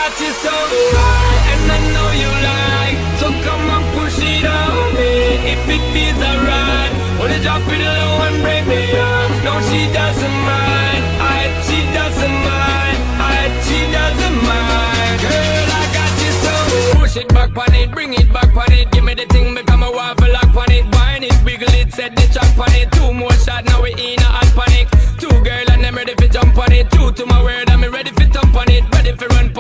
got you so high, and I know you like. So come on, push it on me. If it feels alright, wanna drop it low and break me off. No, she doesn't mind. She doesn't mind. She doesn't mind. Girl, I got you so. Push it back on it, bring it back on it. Give me the thing, become a waffle lock on it. Wine it, wiggle it, set the chop on it. Two more shots, now we in a hot panic. Two girl and I'm ready for jump on it. Two to my word, I'm ready for thump on it. Ready for run